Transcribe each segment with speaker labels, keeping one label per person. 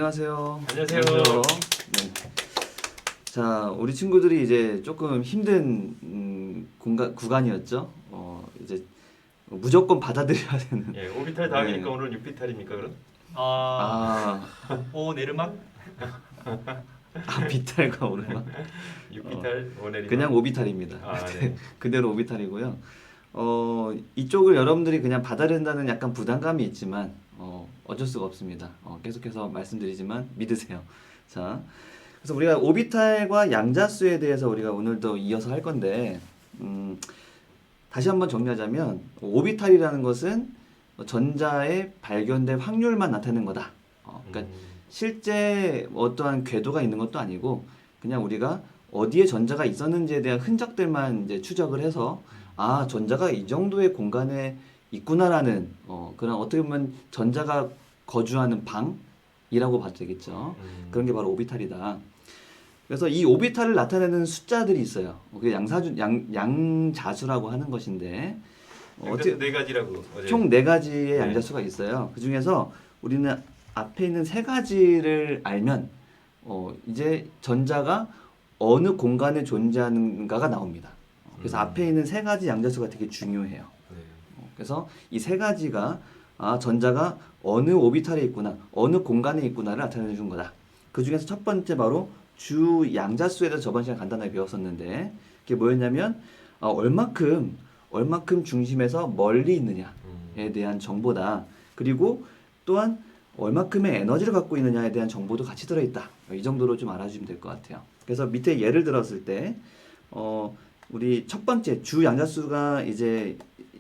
Speaker 1: 안녕하세요.
Speaker 2: 안녕하세요.
Speaker 1: 네. 자, 우리 친구들이 이제 조금 힘든 구간이었죠. 이제 무조건 받아들여야 되는.
Speaker 2: 예, 오비탈 다음이니까
Speaker 1: 네.
Speaker 2: 오늘은 6비탈입니까 그럼?
Speaker 1: 아,
Speaker 3: 오 내르막?
Speaker 1: 비탈과 오르막.
Speaker 2: 6비탈 오내리막.
Speaker 1: 그냥 오비탈입니다.
Speaker 2: 아, 네.
Speaker 1: 그대로 오비탈이고요. 이쪽을 여러분들이 그냥 받아들인다는 약간 부담감이 있지만 어쩔 수가 없습니다. 계속해서 말씀드리지만 믿으세요. 자, 그래서 우리가 오비탈과 양자수에 대해서 우리가 오늘도 이어서 할 건데 다시 한번 정리하자면 오비탈이라는 것은 전자의 발견될 확률만 나타내는 거다. 그러니까 실제 어떠한 궤도가 있는 것도 아니고 그냥 우리가 어디에 전자가 있었는지에 대한 흔적들만 이제 추적을 해서 아, 전자가 이 정도의 공간에 있구나라는 그런 어떻게 보면 전자가 거주하는 방이라고 봐도 되겠죠. 그런 게 바로 오비탈이다. 그래서 이 오비탈을 나타내는 숫자들이 있어요. 그게 양자수라고 하는 것인데
Speaker 2: 어떻게 네 가지라고 어제.
Speaker 1: 총 네 가지의
Speaker 2: 네.
Speaker 1: 양자수가 있어요. 그 중에서 우리는 앞에 있는 세 가지를 알면 이제 전자가 어느 공간에 존재하는가가 나옵니다. 그래서 앞에 있는 세 가지 양자수가 되게 중요해요.
Speaker 2: 네.
Speaker 1: 그래서 이 세 가지가 전자가 어느 오비탈에 있구나, 어느 공간에 있구나를 나타내 준 거다. 그 중에서 첫 번째 바로 주 양자수에 대해서 저번 시간에 간단하게 배웠었는데 그게 뭐였냐면 얼마큼 중심에서 멀리 있느냐에 대한 정보다. 그리고 또한 얼마큼의 에너지를 갖고 있느냐에 대한 정보도 같이 들어있다. 이 정도로 좀 알아주시면 될 것 같아요. 그래서 밑에 예를 들었을 때 우리 첫 번째 주 양자수가 이제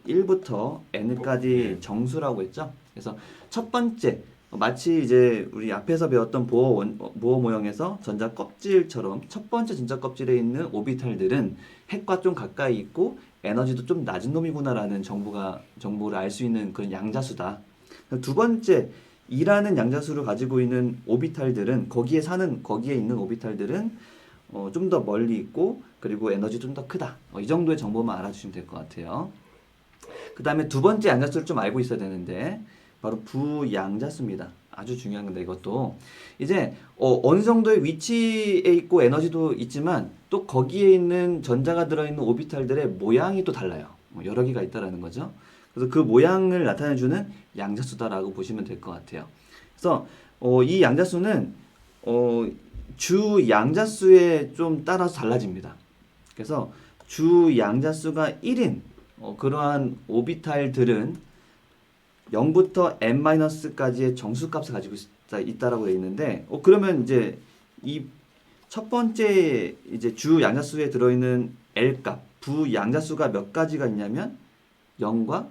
Speaker 1: 1부터 n까지 정수라고 했죠. 그래서 첫 번째 마치 이제 우리 앞에서 배웠던 보호 모형에서 전자 껍질처럼 첫 번째 전자 껍질에 있는 오비탈들은 핵과 좀 가까이 있고 에너지도 좀 낮은 놈이구나라는 정보를 알 수 있는 그런 양자수다. 두 번째 2라는 양자수를 가지고 있는 오비탈들은 거기에 있는 오비탈들은 좀 더 멀리 있고 그리고 에너지 좀 더 크다. 이 정도의 정보만 알아주시면 될 것 같아요. 그 다음에 두 번째 양자수를 좀 알고 있어야 되는데 바로 부양자수입니다. 아주 중요한 건데 이것도 이제 어느 정도의 위치에 있고 에너지도 있지만 또 거기에 있는 전자가 들어있는 오비탈들의 모양이 또 달라요. 여러 개가 있다라는 거죠. 그래서 그 모양을 나타내주는 양자수다라고 보시면 될 것 같아요. 그래서 이 양자수는 주 양자수에 좀 따라서 달라집니다. 그래서 주 양자수가 1인 그러한 오비탈들은 0부터 n-까지의 정수값을 가지고 있다라고 되어 있는데 그러면 이제 이 첫 번째 이제 주 양자수에 들어있는 L 값, 부 양자수가 몇 가지가 있냐면 0과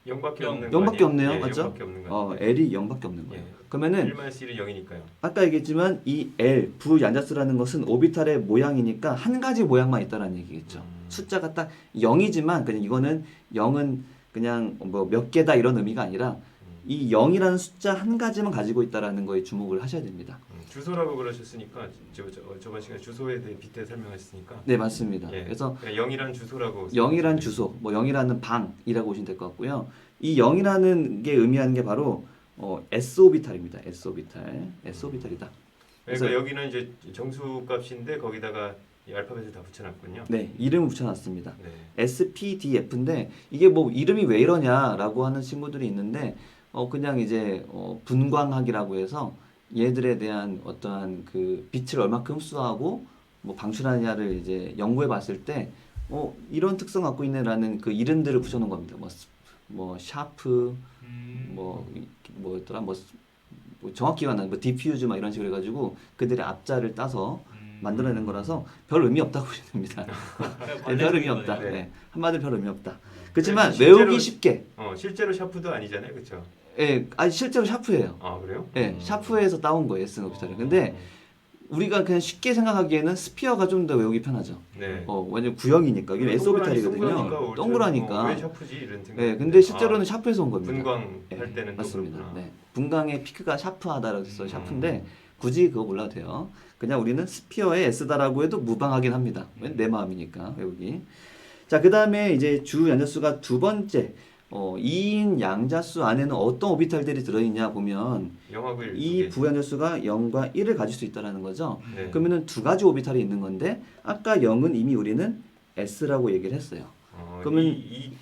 Speaker 2: 0밖에 없는
Speaker 1: 0밖에 없네요.
Speaker 2: 예,
Speaker 1: 맞죠?
Speaker 2: 0밖에 없는 거.
Speaker 1: L이 0밖에 없는 거예요.
Speaker 2: 예.
Speaker 1: 그러면은
Speaker 2: 1-1이 0이니까요.
Speaker 1: 아까 얘기했지만 이 L, 부 양자수라는 것은 오비탈의 모양이니까 한 가지 모양만 있다라는 얘기겠죠. 숫자가 딱 0이지만 그냥 이거는 0은 그냥 뭐 몇 개다 이런 의미가 아니라 이 0이라는 숫자 한 가지만 가지고 있다라는 거에 주목을 하셔야 됩니다.
Speaker 2: 주소라고 그러셨으니까 저번 시간에 주소에 대해 빗대 설명하셨으니까.
Speaker 1: 네, 맞습니다.
Speaker 2: 예.
Speaker 1: 그래서
Speaker 2: 0이란 주소라고.
Speaker 1: 0이란 주소, 뭐 0이라는 방이라고 보시면 될 것 같고요. 이 0이라는 게 의미하는 게 바로 s-오비탈입니다. s-오비탈이다.
Speaker 2: 그래서 여기는 이제 정수값인데 거기다가 이 알파벳을 다 붙여놨군요.
Speaker 1: 네, 이름을 붙여놨습니다.
Speaker 2: 네.
Speaker 1: SPDF인데 이게 뭐 이름이 왜 이러냐라고 하는 친구들이 있는데 그냥 이제 분광학이라고 해서 얘들에 대한 어떠한 그 빛을 얼마큼 흡수하고 뭐 방출하느냐를 이제 연구해 봤을 때 이런 특성 갖고 있네라는 그 이름들을 붙여놓은 겁니다. 뭐 샤프 뭐였더라 뭐 정확히가 뭐 디퓨즈 막 이런 식으로 해가지고 그들의 앞자를 따서 만들어내는 거라서 별 의미 없다고 보시면 됩니다. 네, 별 의미 없다.
Speaker 2: 네.
Speaker 1: 네. 한마디로 별 의미 없다. 그렇지만
Speaker 2: 실제로-
Speaker 1: 외우기 쉽게.
Speaker 2: 실제로 샤프도 아니잖아요, 그렇죠?
Speaker 1: 예, 아니 실제로 샤프예요.
Speaker 2: 아 그래요?
Speaker 1: 예, 샤프에서 따온 거예요, 에스노비탈은. 근데 우리가 그냥 쉽게 생각하기에는 스피어가 좀 더 외우기 편하죠.
Speaker 2: 네.
Speaker 1: 왜냐면 구형이니까. 이게
Speaker 2: 동그라니까
Speaker 1: S오비탈이거든요. 동그라니까.
Speaker 2: 왜 샤프지 이런 생각.
Speaker 1: 예, 근데 실제로는 샤프에서 온 겁니다.
Speaker 2: 분광
Speaker 1: 예,
Speaker 2: 할 때는 또
Speaker 1: 맞습니다.
Speaker 2: 그렇구나.
Speaker 1: 네. 분광의 피크가 샤프하다라고 해서 샤프인데 굳이 그거 몰라도 돼요. 그냥 우리는 스피어의 S다라고 해도 무방하긴 합니다. 내 마음이니까 외우기. 자, 그 다음에 이제 주 양자수가 두 번째 2인 양자수 안에는 어떤 오비탈들이 들어있냐 보면
Speaker 2: 0하고 1.
Speaker 1: 이 부양자수가 0과 1을 가질 수 있다는 거죠.
Speaker 2: 네.
Speaker 1: 그러면은 두 가지 오비탈이 있는 건데 아까 0은 이미 우리는 S라고 얘기를 했어요. 그러면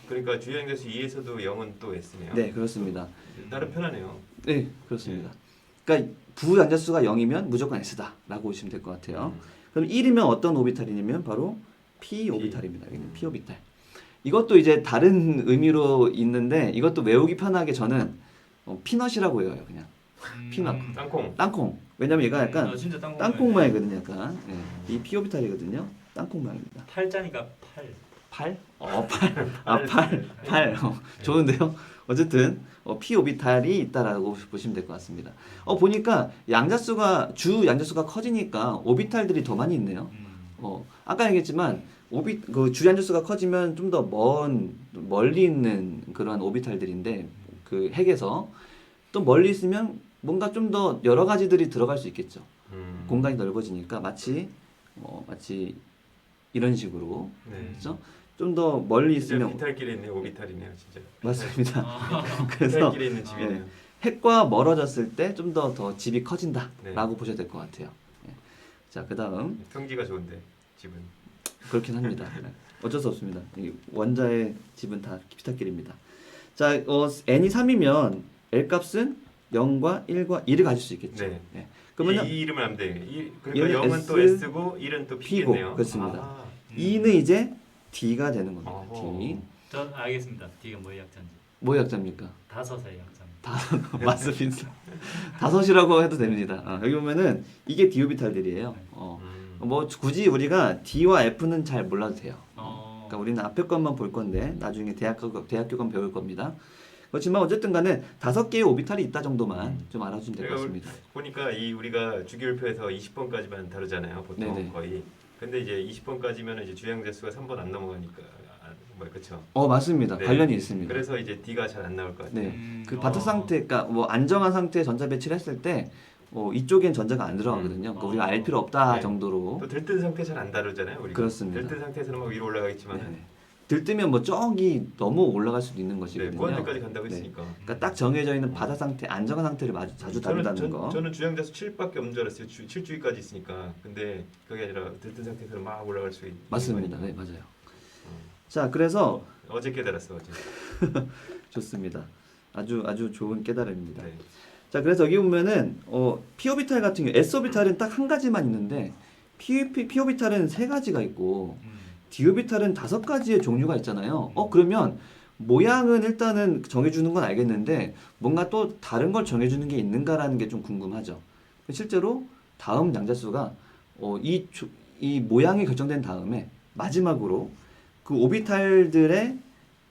Speaker 2: 그러니까 주요양자수 2에서도 0은 또 S네요.
Speaker 1: 네, 그렇습니다.
Speaker 2: 나름 편하네요.
Speaker 1: 네, 그렇습니다. 그러니까 부양자수가 0이면 무조건 S다라고 보시면 될 것 같아요. 그럼 1이면 어떤 오비탈이냐면 바로 P 오비탈입니다. 여기는 P 오비탈. 이것도 이제 다른 의미로 있는데 이것도 외우기 편하게 저는 피넛이라고 외워요. 그냥 피넛, 땅콩. 왜냐면 얘가 약간
Speaker 3: 진짜
Speaker 1: 땅콩 모양이거든요. 약간 이 P 오비탈이거든요. 땅콩 모양입니다.
Speaker 3: 팔자니까 팔.
Speaker 1: 팔? 팔. 좋은데요? 어쨌든 P 오비탈이 있다라고 보시면 될 것 같습니다. 보니까 주 양자수가 커지니까 오비탈들이 더 많이 있네요. 아까 얘기했지만 그 주 양자수가 커지면 좀 더 멀리 있는 그런 오비탈들인데 그 핵에서 또 멀리 있으면 뭔가 좀 더 여러 가지들이 들어갈 수 있겠죠. 공간이 넓어지니까 마치 이런 식으로 그렇죠? 좀 더 멀리 있으면
Speaker 2: 비탈길에 있네 오비탈이네요, 진짜.
Speaker 1: 맞습니다. 그래서
Speaker 2: 비탈길에 있는 집이네요.
Speaker 1: 핵과 멀어졌을 때 좀 더 집이 커진다라고
Speaker 2: 네.
Speaker 1: 보셔야 될 것 같아요. 자, 그다음
Speaker 2: 평지가 좋은데 집은.
Speaker 1: 그렇긴 합니다. 어쩔 수 없습니다. 이 원자의 집은 다 비탈길입니다. 자, n이 3이면 L 값은 0과 1과 2를 가질 수 있겠죠.
Speaker 2: 네.
Speaker 1: 그러면
Speaker 2: 이 이름을 하면 돼요.
Speaker 1: 얘는
Speaker 2: 그러니까 0은 또
Speaker 1: S,
Speaker 2: S고 1은 또
Speaker 1: P고,
Speaker 2: P겠네요.
Speaker 1: 그렇습니다. 2는 이제 D가 되는 겁니다.
Speaker 2: 어허.
Speaker 1: D.
Speaker 3: 전 알겠습니다. D가 뭐의 약자인지.
Speaker 1: 뭐의 약자입니까?
Speaker 3: 다섯의 약자입니다.
Speaker 1: 맞습니다. 다섯이라고 해도 됩니다. 여기 보면은 이게 D 오비탈들이에요. 뭐 굳이 우리가 D와 F는 잘 몰라도 돼요. 그러니까 우리는 앞에 것만 볼 건데 나중에 대학교 건 배울 겁니다. 그렇지만 어쨌든 간에 5개의 오비탈이 있다 정도만 좀 알아주면 될 것 같습니다.
Speaker 2: 보니까 우리가 주기율표에서 20번까지만 다루잖아요, 보통
Speaker 1: 네네.
Speaker 2: 거의. 근데 이제 20번까지면 이제 주양자수가 3번 안 넘어가니까 그렇죠.
Speaker 1: 맞습니다.
Speaker 2: 네.
Speaker 1: 관련이 있습니다.
Speaker 2: 그래서 이제 D가 잘 안 나올 것 같아요.
Speaker 1: 네, 그 바타 상태, 그러니까 뭐 안정한 상태에 전자 배치를 했을 때 이쪽엔 전자가 안 들어가거든요. 그러니까 우리가 알 필요 없다
Speaker 2: 네.
Speaker 1: 정도로.
Speaker 2: 또 들뜬 상태 잘 안 다루잖아요, 우리가.
Speaker 1: 그렇습니다.
Speaker 2: 들뜬 상태에서는 막 위로 올라가겠지만.
Speaker 1: 네. 들뜨면 뭐 저기 너무 올라갈 수도 있는 것이거든요.
Speaker 2: 무한대까지 간다고 했으니까.
Speaker 1: 그러니까 딱 정해져 있는 바다 상태, 안정한 상태를 자주 다룬다는 거.
Speaker 2: 저는 주양자수 7밖에 없는 줄 알았어요. 7주기까지 있으니까. 근데 그게 아니라 들뜬 상태에서 막 올라갈 수 있는
Speaker 1: 맞습니다.
Speaker 2: 거니까.
Speaker 1: 네, 맞아요. 자, 그래서
Speaker 2: 어제 깨달았어, 어제.
Speaker 1: 좋습니다. 아주 좋은 깨달음입니다.
Speaker 2: 네.
Speaker 1: 자, 그래서 여기 보면은 p 오비탈 같은 경우 s 오비탈은 딱 한 가지만 있는데 p 오비탈은 3가지가 있고 d 오비탈은 5가지의 종류가 있잖아요. 그러면 모양은 일단은 정해주는 건 알겠는데 뭔가 또 다른 걸 정해주는 게 있는가라는 게 좀 궁금하죠. 실제로 다음 양자수가 이 모양이 결정된 다음에 마지막으로 그 오비탈들의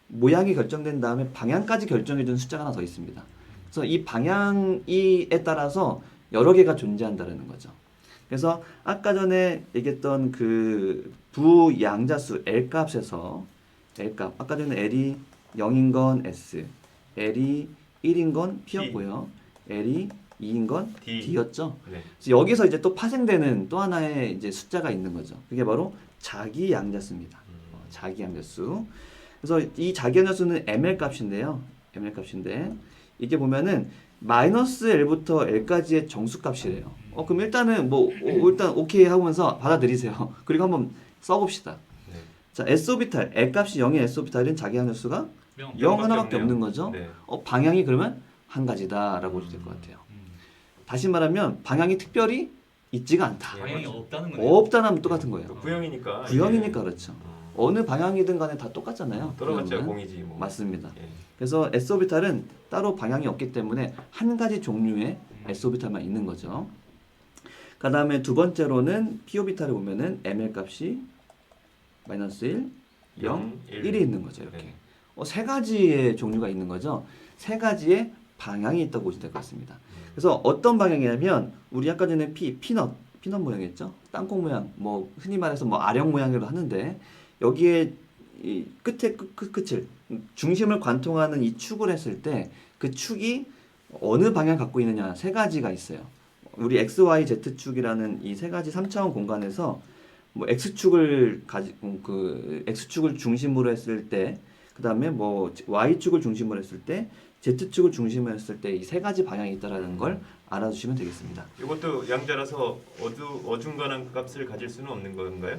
Speaker 1: 모양이 결정된 다음에 방향까지 결정해주는 숫자가 하나 더 있습니다. 그래서 이 방향에 따라서 여러 개가 존재한다는 거죠. 그래서 아까 전에 얘기했던 그 부양자수 L 값에서 L 값, 아까 전에 L이 0인 건 S, L이 1인 건 P였고요. L이 2인 건 D였죠.
Speaker 2: 네.
Speaker 1: 그래서 여기서 이제 또 파생되는 또 하나의 이제 숫자가 있는 거죠. 그게 바로 자기 양자수입니다. 자기 양자수. 그래서 이 자기 양자수는 ML 값인데요. ML 값인데 이게 보면은 마이너스 L부터 L까지의 정수값이래요. 그럼 일단은 일단 오케이 하면서 받아들이세요. 그리고 한번 써봅시다.
Speaker 2: 네.
Speaker 1: 자, S 오비탈, L 값이 0의 S 오비탈은 자기 양자수가 0 하나밖에 없는 거죠.
Speaker 2: 네.
Speaker 1: 방향이 그러면 한 가지다라고 보시면 될 것 같아요. 다시 말하면 방향이 특별히 있지가 않다.
Speaker 3: 방향이 없다는 거예요.
Speaker 1: 없다는 하면 똑같은 거예요.
Speaker 2: 구형이니까.
Speaker 1: 구형이니까 그렇죠. 어느 방향이든 간에 다 똑같잖아요.
Speaker 2: 돌아갔자
Speaker 1: 구형은.
Speaker 2: 공이지 뭐.
Speaker 1: 맞습니다.
Speaker 2: 예.
Speaker 1: 그래서 S 오비탈은 따로 방향이 없기 때문에 한 가지 종류의 S 오비탈만 있는 거죠. 그 다음에 두 번째로는 P 오비탈을 보면은 ML 값이 마이너스 1, 0, 1이 있는 거죠. 이렇게.
Speaker 2: 네.
Speaker 1: 3가지의 종류가 있는 거죠. 3가지의 방향이 있다고 보시면 될 것 같습니다. 그래서 어떤 방향이냐면 우리 아까 전에 피넛 모양이었죠. 땅콩 모양, 뭐 흔히 말해서 뭐 아령 모양으로 하는데 여기에 이 끝을 중심을 관통하는 이 축을 했을 때 그 축이 어느 방향 갖고 있느냐 3가지가 있어요. 우리 x, y, z 축이라는 이 3가지 3차원 공간에서 뭐 x축을 중심으로 했을 때 그다음에 뭐 y축을 중심으로 했을 때 z축을 중심으로 했을 때 이 세 가지 방향이 있다라는 걸 알아주시면 되겠습니다.
Speaker 2: 이것도 양자라서 어중간한 값을 가질 수는 없는 건가요?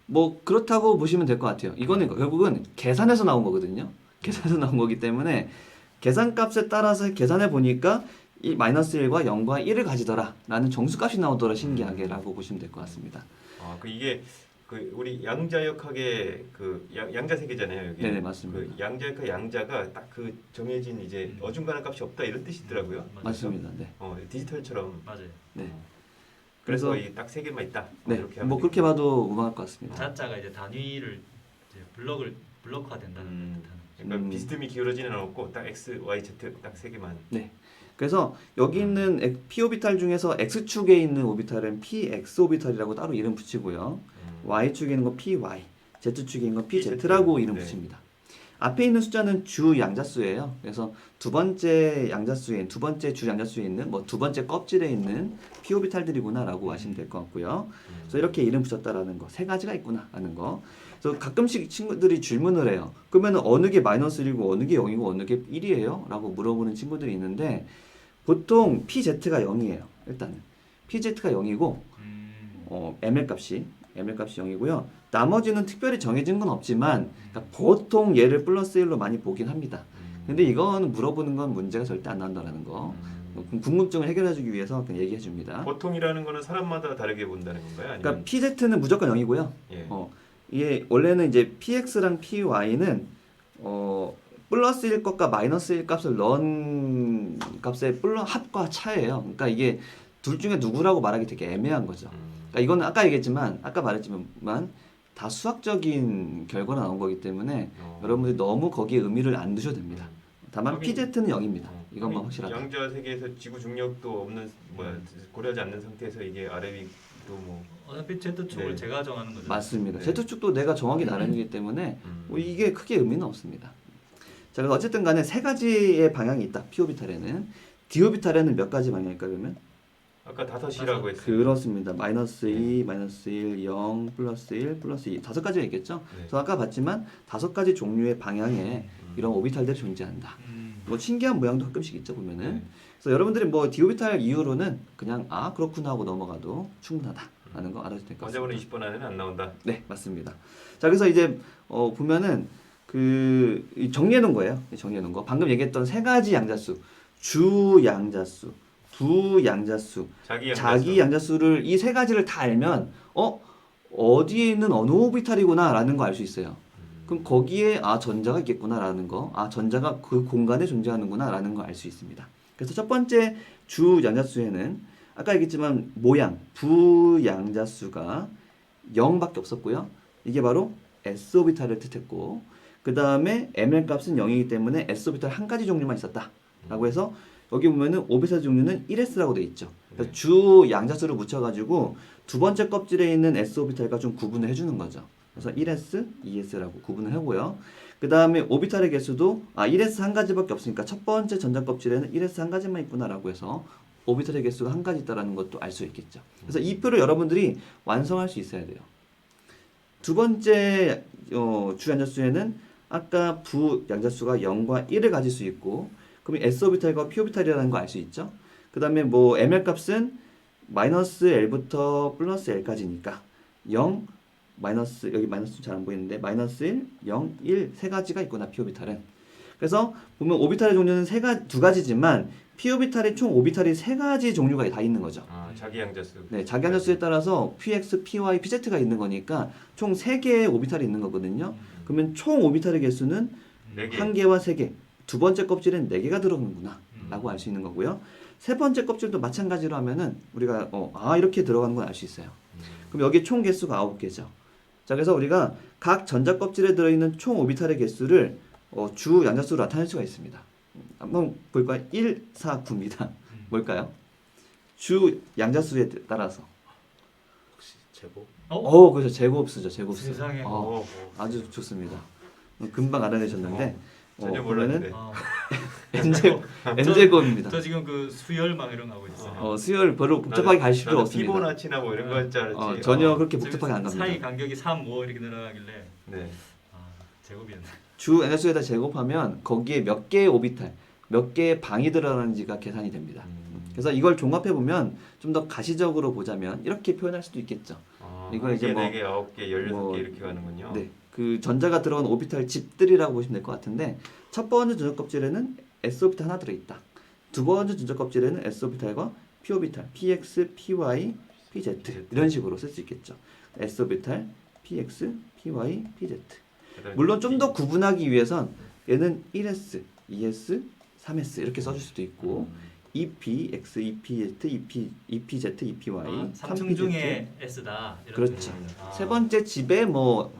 Speaker 1: 뭐 그렇다고 보시면 될 것 같아요. 이거는 결국은 계산해서 나온 거거든요. 계산해서 나온 거기 때문에 계산값에 따라서 계산해 보니까 이 마이너스 1과 0과 1을 가지더라라는 정수값이 나오더라 신기하게라고 보시면 될 것 같습니다.
Speaker 2: 아, 그 이게 그 우리 양자역학의 그 양자세계잖아요. 여기.
Speaker 1: 네네, 맞습니다.
Speaker 2: 그 양자역학 양자가 딱 그 정해진 이제 어중간한 값이 없다 이런 뜻이더라고요.
Speaker 1: 맞습니다. 네.
Speaker 2: 디지털처럼.
Speaker 3: 맞아요.
Speaker 1: 네.
Speaker 2: 그래서
Speaker 1: 그래서
Speaker 2: 이 딱 세 개만 있다.
Speaker 1: 네.
Speaker 2: 이렇게 하면
Speaker 1: 뭐 그렇게
Speaker 2: 되겠구나.
Speaker 1: 봐도 무방할 것 같습니다.
Speaker 3: 자자가 이제 단위를 이제 블록화된다는 뜻하는.
Speaker 2: 그러니까 비스듬히 기울어지는 않고 딱 x, y, z 딱 세 개만.
Speaker 1: 네. 그래서 여기 있는 p 오비탈 중에서 x축에 있는 오비탈은 px 오비탈이라고 따로 이름 붙이고요. y축에 있는 거 py, z축에 있는 거 pz라고 이름
Speaker 2: 네.
Speaker 1: 붙입니다. 앞에 있는 숫자는 주 양자수예요. 그래서 두 번째 주 양자수에 있는 뭐 두 번째 껍질에 있는 p 오비탈들이구나라고 아시면 될 것 같고요. 그래서 이렇게 이름 붙였다라는 거, 세 가지가 있구나라는 거. 그래서 가끔씩 친구들이 질문을 해요. 그러면 어느 게 마이너스 1이고 어느 게 0이고 어느 게 1이에요? 라고 물어보는 친구들이 있는데 보통 pz가 0이에요. 일단은 pz가 0이고 ml 값이 0이고요. 나머지는 특별히 정해진 건 없지만 그러니까 보통 얘를 플러스 1로 많이 보긴 합니다. 근데 이건 물어보는 건 문제가 절대 안 난다는 거. 궁금증을 해결해주기 위해서 그냥 얘기해 줍니다.
Speaker 2: 보통이라는 거는 사람마다 다르게 본다는 건가요? 아니면
Speaker 1: 그러니까 pz는 무조건 0이고요.
Speaker 2: 예.
Speaker 1: 이게 원래는 이제 px랑 py는 플러스 1 값과 마이너스 1 값을 넣은 값의 합과 차예요. 그러니까 이게 둘 중에 누구라고 말하기 되게 애매한 거죠. 그러니까 이거는 아까 말했지만 다 수학적인 결과로 나온 거기 때문에 여러분들이 너무 거기에 의미를 안 두셔도 됩니다. 다만
Speaker 2: 하긴,
Speaker 1: pz는 0입니다. 이것만 확실하다.
Speaker 2: 양자 세계에서 지구 중력도 없는 고려하지 않는 상태에서 이게 아래 위도 뭐
Speaker 3: 어차피 Z축을
Speaker 2: 네.
Speaker 3: 제가 정하는 거죠.
Speaker 1: 맞습니다.
Speaker 2: 네.
Speaker 1: z축도 내가 정하기 나름이기 때문에 뭐 이게 크게 의미는 없습니다. 자, 그래서 어쨌든 간에 세 가지의 방향이 있다. p 오비탈에는. d 오비탈에는 몇 가지 방향일까 그러면?
Speaker 2: 아까 5이라고 했어요.
Speaker 1: 그렇습니다. 마이너스 2, 마이너스 1, 0, 플러스 1, 플러스 2 다섯 가지가 있겠죠?
Speaker 2: 네.
Speaker 1: 그래서 아까 봤지만 다섯 가지 종류의 방향에 이런 오비탈들이 존재한다. 뭐 신기한 모양도 가끔씩 있죠 보면은.
Speaker 2: 네.
Speaker 1: 그래서 여러분들이 뭐 d 오비탈 이후로는 그냥 그렇구나 하고 넘어가도 충분하다라는 거 알아도 될 것
Speaker 2: 과제번호
Speaker 1: 같습니다.
Speaker 2: 20번 안에는 안 나온다.
Speaker 1: 네, 맞습니다. 자, 그래서 이제 보면은 정리해 놓은 거예요. 정리해 놓은 거. 방금 얘기했던 세 가지 양자수, 주 양자수, 부 양자수, 자기 양자수를 이 세 가지를 다 알면 어디에 있는 어느 오비탈이구나라는 거 알 수 있어요. 그럼 거기에 전자가 있겠구나라는 거, 전자가 그 공간에 존재하는구나라는 거 알 수 있습니다. 그래서 첫 번째 주 양자수에는 아까 얘기했지만 모양 부 양자수가 0밖에 없었고요. 이게 바로 s 오비탈을 뜻했고, 그 다음에 ml 값은 0이기 때문에 s 오비탈 한 가지 종류만 있었다라고 해서 여기 보면은 오비탈 종류는 1s라고 돼 있죠. 그래서
Speaker 2: 네.
Speaker 1: 주 양자수를 묻혀가지고 두 번째 껍질에 있는 s 오비탈과 좀 구분을 해주는 거죠. 그래서 1s, 2s라고 구분을 하고요. 그 다음에 오비탈의 개수도 1s 한 가지밖에 없으니까 첫 번째 전자 껍질에는 1s 한 가지만 있구나라고 해서 오비탈의 개수가 한 가지 있다라는 것도 알 수 있겠죠. 그래서 이 표를 여러분들이 완성할 수 있어야 돼요. 두 번째 주 양자수에는 아까 부 양자수가 0과 1을 가질 수 있고, 그럼 s 오비탈과 p 오비탈이라는 거 알 수 있죠. 그 다음에 뭐 ml 값은 마이너스 l부터 플러스 l까지니까 0, 마이너스, 여기 마이너스 잘 안 보이는데 마이너스 1, 0, 1 세 가지가 있구나 p 오비탈은. 그래서 보면 오비탈의 종류는 두 가지지만 p 오비탈의 총 오비탈이 세 가지 종류가 다 있는 거죠.
Speaker 2: 자기 양자수.
Speaker 1: 네, 자기 양자수에 따라서 px, py, pz가 있는 거니까 총 3개의 오비탈이 있는 거거든요. 그러면 총 오비탈의 개수는
Speaker 2: 네 개.
Speaker 1: 1개와 3개. 두 번째 껍질엔 4개가 들어오는구나 라고 알 수 있는 거고요. 세 번째 껍질도 마찬가지로 하면은 우리가 이렇게 들어가는 건 알 수 있어요. 그럼 여기 총 개수가 9개죠. 자, 그래서 우리가 각 전자 껍질에 들어있는 총 오비탈의 개수를 주 양자수로 나타낼 수가 있습니다. 한번 볼까요? 1, 4, 9입니다. 뭘까요? 주 양자수에 따라서.
Speaker 2: 혹시 제곱?
Speaker 1: 그렇죠. 제곱수죠. 제곱수.
Speaker 3: 세상에.
Speaker 1: 아주 좋습니다. 금방 알아내셨는데
Speaker 2: 전혀
Speaker 1: 보면은
Speaker 2: 몰랐는데.
Speaker 1: n제곱입니다.
Speaker 3: 저 지금 그 수열 막 이런 거 하고 있어요.
Speaker 1: 수열 별로 복잡하게 갈 필요
Speaker 2: 나는
Speaker 1: 없습니다.
Speaker 2: 피보나치나 뭐 이런 거 할 줄 알았지.
Speaker 1: 전혀 그렇게
Speaker 3: 지금
Speaker 1: 복잡하게 안 갑니다.
Speaker 3: 사이 간격이 3, 5 이렇게 늘어나길래
Speaker 2: 네.
Speaker 3: 제곱이었네.
Speaker 1: 주 양자수에다 제곱하면 거기에 몇 개의 오비탈, 몇 개의 방이 들어가는지가 계산이 됩니다. 그래서 이걸 종합해 보면 좀 더 가시적으로 보자면 이렇게 표현할 수도 있겠죠. 이걸 이제
Speaker 2: 1개,
Speaker 1: 뭐
Speaker 2: 4개, 9개, 16개
Speaker 1: 뭐
Speaker 2: 이렇게 가는군요.
Speaker 1: 네, 그 전자가 들어간 오비탈 집들이라고 보시면 될 것 같은데 첫 번째 전자 껍질에는 s 오비탈 하나 들어 있다. 두 번째 전자 껍질에는 s 오비탈과 p 오비탈, px, py, pz 이런 식으로 쓸 수 있겠죠. s 오비탈, px, py, pz. 물론 좀 더 구분하기 위해선 얘는 1s, 2s, 3s 이렇게 써줄 수도 있고 EP, X, EP, Z, EPZ, EPY,
Speaker 3: 3층 중에 S다. 이런
Speaker 1: 그렇죠.
Speaker 3: 뜻입니다.
Speaker 1: 세 번째 집에 뭐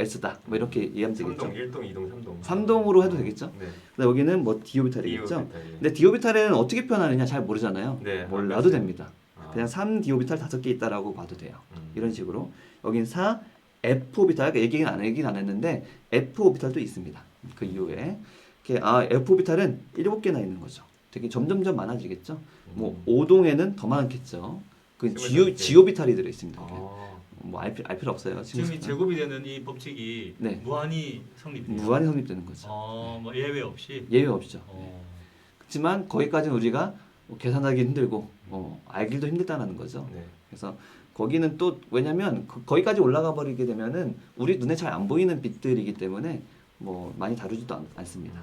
Speaker 1: S다. 뭐 이렇게 이해하면 되겠죠.
Speaker 2: 3동, 1동, 2동, 3동.
Speaker 1: 3동으로 해도 되겠죠.
Speaker 2: 네.
Speaker 1: 근데 여기는 뭐 D 오비탈이겠죠.
Speaker 2: D 오비탈, 예.
Speaker 1: 근데 D 오비탈에는 어떻게 표현하느냐 잘 모르잖아요.
Speaker 2: 네,
Speaker 1: 몰라도
Speaker 2: 알겠어요.
Speaker 1: 됩니다. 그냥 3D 오비탈 5개 있다라고 봐도 돼요. 이런 식으로 여긴 4 F 오비탈 얘기는 안 했는데 F 오비탈도 있습니다. 그 이후에 이렇게 F 오비탈은 7개나 있는 거죠. 되게 점점점 많아지겠죠. 뭐 5동에는 더 많겠죠. 그 G 오비탈이 들어 있습니다. 뭐 알 필요 없어요.
Speaker 3: 지금 이 제곱이 되는 이 법칙이
Speaker 1: 네.
Speaker 3: 무한히 성립돼요.
Speaker 1: 무한히 성립되는 거죠.
Speaker 3: 뭐 예외 없이.
Speaker 1: 예외 없죠.
Speaker 3: 어.
Speaker 1: 그렇지만 거기까지는 우리가 계산하기 힘들고 알기도 힘들다는 거죠.
Speaker 2: 네.
Speaker 1: 그래서 거기는 또 왜냐면 거기까지 올라가 버리게 되면은 우리 눈에 잘 안 보이는 빛들이기 때문에 뭐 많이 다루지도 않습니다.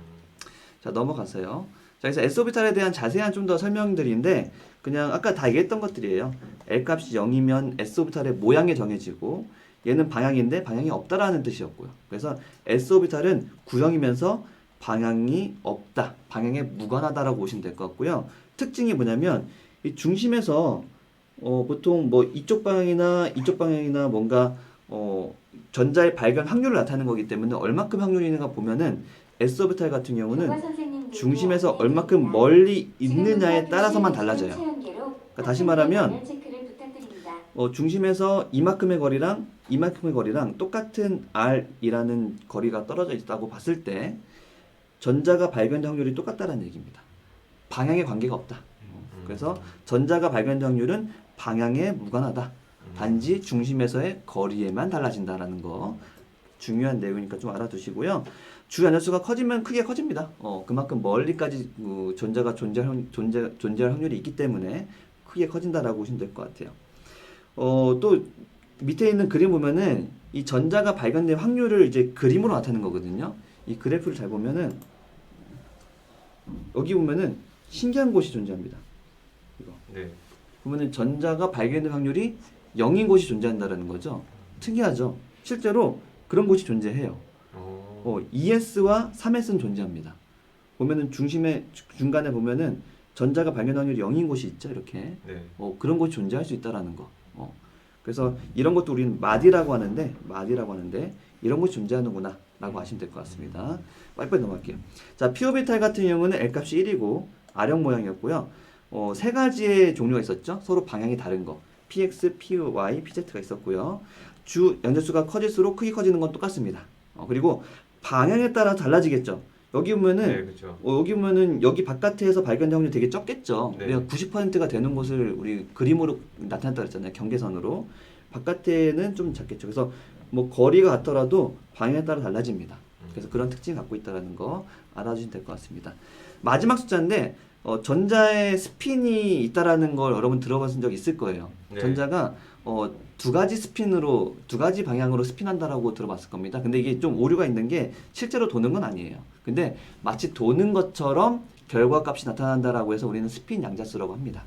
Speaker 1: 자 넘어가세요. 자 그래서 S 오비탈에 대한 자세한 좀 더 설명들인데 그냥 아까 다 얘기했던 것들이에요. L 값이 0이면 S 오비탈의 모양이 정해지고 얘는 방향인데 방향이 없다라는 뜻이었고요. 그래서 S 오비탈은 구형이면서 방향이 없다, 방향에 무관하다라고 보시면 될 것 같고요. 특징이 뭐냐면 이 중심에서 보통 뭐 이쪽 방향이나 뭔가 전자의 발견 확률을 나타내는 거기 때문에 얼마큼 확률이는가 보면은 S 오비탈 같은 경우는 중심에서 얼마큼 멀리 있느냐에 따라서만 달라져요. 그러니까 다시 말하면 중심에서 이만큼의 거리랑 똑같은 r이라는 거리가 떨어져 있다고 봤을 때 전자가 발견될 확률이 똑같다는 얘기입니다. 방향에 관계가 없다. 그래서 전자가 발견될 확률은 방향에 무관하다. 단지 중심에서의 거리에만 달라진다라는 거 중요한 내용이니까 좀 알아두시고요. 주 연료수가 커지면 크게 커집니다. 그만큼 멀리까지 전자가 존재할 확률이 있기 때문에 크게 커진다라고 보시면 될 것 같아요. 또 밑에 있는 그림 보면은 이 전자가 발견될 확률을 이제 그림으로 나타내는 거거든요. 이 그래프를 잘 보면은 여기 보면은 신기한 곳이 존재합니다. 이거.
Speaker 2: 네.
Speaker 1: 보면은 전자가 발견될 확률이 0인 곳이 존재한다는 거죠. 특이하죠. 실제로 그런 곳이 존재해요. 2s와 3s는 존재합니다. 보면은 중간에 보면은 전자가 발견 확률이 0인 곳이 있죠. 이렇게.
Speaker 2: 네.
Speaker 1: 그런 곳이 존재할 수 있다라는 거. 그래서 이런 것도 우리는 마디라고 하는데 이런 곳이 존재하는구나 라고 아시면 될 것 같습니다. 빨리빨리 넘어갈게요. 자, p 오비탈 같은 경우는 L 값이 1이고 R형 모양이었고요. 세 가지의 종류가 있었죠. 서로 방향이 다른 거. PX, PY, PZ가 있었고요. 주 연결수가 커질수록 크기 커지는 건 똑같습니다. 그리고 방향에 따라 달라지겠죠. 여기 보면은
Speaker 2: 네, 그렇죠.
Speaker 1: 여기 보면은 여기 바깥에서 발견된 확률이 되게 적겠죠.
Speaker 2: 네.
Speaker 1: 우리가 90%가 되는 곳을 우리 그림으로 나타냈다 그랬잖아요. 경계선으로. 바깥에는 좀 작겠죠. 그래서 뭐 거리가 같더라도 방향에 따라 달라집니다. 그래서 그런 특징을 갖고 있다는 거 알아주시면 될 것 같습니다. 마지막 숫자인데 전자에 스핀이 있다라는 걸 여러분 들어보신 적 있을 거예요.
Speaker 2: 네.
Speaker 1: 전자가 두 가지 방향으로 스핀한다라고 들어봤을 겁니다. 근데 이게 좀 오류가 있는 게 실제로 도는 건 아니에요. 근데 마치 도는 것처럼 결과값이 나타난다라고 해서 우리는 스핀 양자수라고 합니다.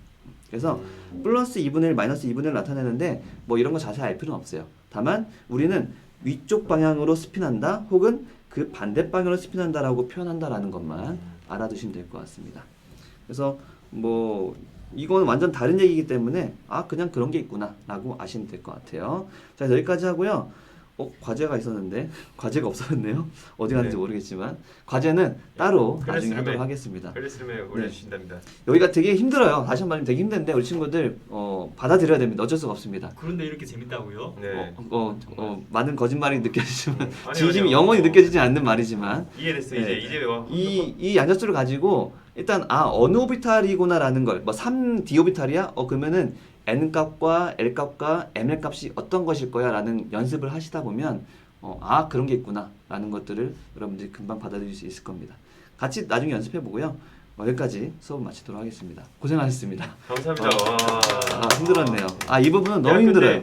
Speaker 1: 그래서 플러스 2분의 1, 마이너스 2분의 1을 나타내는데 뭐 이런 거 자세히 알 필요는 없어요. 다만 우리는 위쪽 방향으로 스핀한다 혹은 그 반대 방향으로 스핀한다라고 표현한다라는 것만 알아두시면 될 것 같습니다. 그래서 뭐 이건 완전 다른 얘기이기 때문에 그냥 그런 게 있구나 라고 아시면 될 것 같아요. 자 여기까지 하고요. 과제가 있었는데 과제가 없어졌네요. 어디 갔는지
Speaker 2: 네.
Speaker 1: 모르겠지만 과제는 따로 나중에
Speaker 2: 클래스룸에-
Speaker 1: 하도록 하겠습니다.
Speaker 2: 클래스룸에 올려주신답니다.
Speaker 1: 여기가 되게 힘들어요. 다시 한번 말하면 되게 힘든데 우리 친구들 받아들여야 됩니다. 어쩔 수가 없습니다.
Speaker 3: 그런데 이렇게 재밌다고요?
Speaker 2: 네.
Speaker 1: 많은 거짓말이 느껴지지만
Speaker 2: 아니요,
Speaker 1: 진심이
Speaker 2: 아니요.
Speaker 1: 영원히 느껴지지 않는 말이지만
Speaker 2: 이해됐어.
Speaker 1: 네.
Speaker 2: 이제 와.
Speaker 1: 이 양자수를 가지고 일단 어느 오비탈이구나라는 걸 3d 오비탈이야? 그러면은 n 값과 l 값과 ml 값이 어떤 것일 거야라는 연습을 하시다 보면 아 그런 게 있구나 라는 것들을 여러분들이 금방 받아들일 수 있을 겁니다. 같이 나중에 연습해 보고요. 여기까지 수업 마치도록 하겠습니다. 고생하셨습니다.
Speaker 2: 감사합니다. 와.
Speaker 1: 힘들었네요. 이 부분은
Speaker 2: 야,
Speaker 1: 너무
Speaker 2: 근데
Speaker 1: 힘들어요.